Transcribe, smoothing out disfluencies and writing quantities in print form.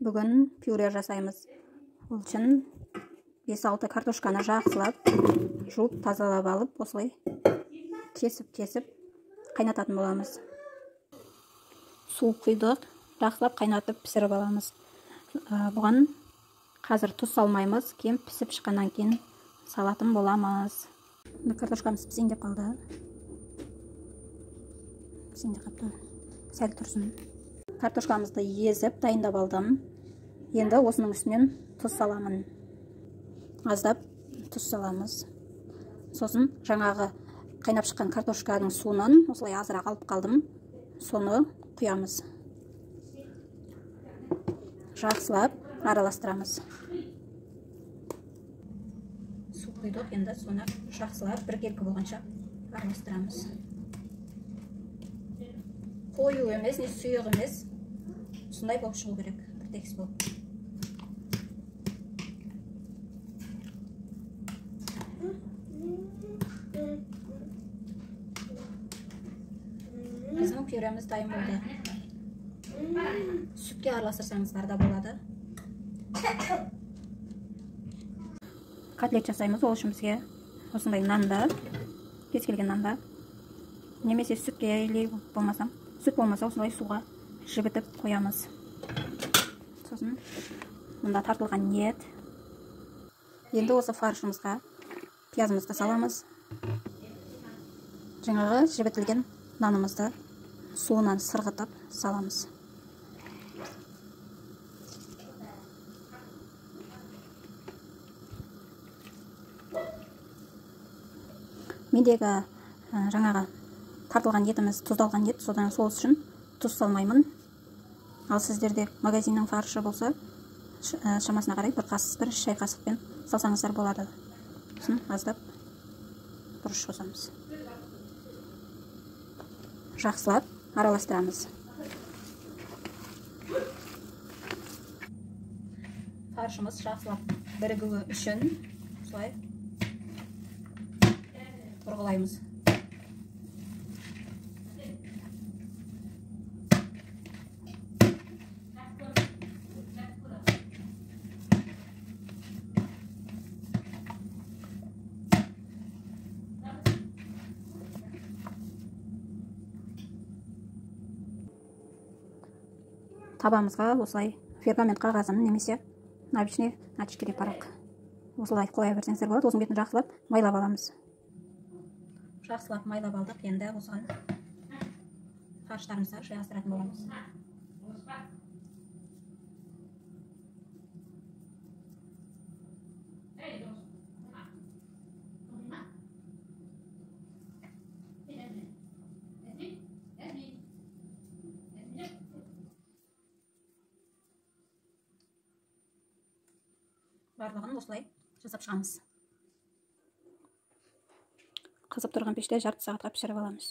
Бүгін пюре жасаймыз. Ол үшін 5-6 картошканы жақсылап, жуып, тазалап алып, осылай кесіп қайнататын боламыз. Су құйдық, жақсылап қайнатып пісіріп аламыз. Бұған қазір тұз салмаймыз, кейін пісіп шыққаннан кейін салатын боламыз. Картошкамыз пісейін деп қалды. Пісейін деп қалды. Сәл тұрсын. Картошкамызды езіп дайындап алдым. Енді осының үстінен тұз саламын. Аздап тұз саламыз. Сосын жаңағы қайнап шыққан картошканың суынан осылай азырақ алып қалдым. Соны құямыз. Жақсылап араластырамыз. Су құйдық, енді соны жақсылап біркелкі болғанша араластырамыз. Қою емес, не сұйық емес. Сондай болып шығу керек, бір текіс болып. Біздің пюреміз дайын болды. Сүтке араластырсаңыздар да болады. Котлет жасаймыз, ол үшін бізге осындай нанда, кез келген нанда, немесе сүтке или болмаса, сүт болмаса осылай суға жібітіп қоямыз. Сосын мұнда тартылған ет. Енді осы фаршымызға пиязымызды саламыз. Жаңағы жібітілген нанымызды суынан сырғытып саламыз. Мендегі жаңағы тартылған етіміз тұздалған ет, содан сол үшін тұз салмаймын. Ал сіздерде магазиннің фаршы болса, шамасына қарай бір шай қасықпен салсаңыздар болады. Сосын аздап бұрыш қосамыз. Жақсылап араластырамыз. Фаршымыз жақсылап бірігуі үшін солай бұрғылаймыз. Табамызға осылай пергамент қағазын немесе обычный очкиде парақ осылай қоя берсеңіздер болады. Осының бетін жақсылап майлап аламыз. Жақсылап майлап алдық, енді осыған фарштарымызды жайғастыратын боламыз. Барлығын осылай жасап шығамыз. Қызып тұрған пеште жарты сағатқа пішіріп аламыз.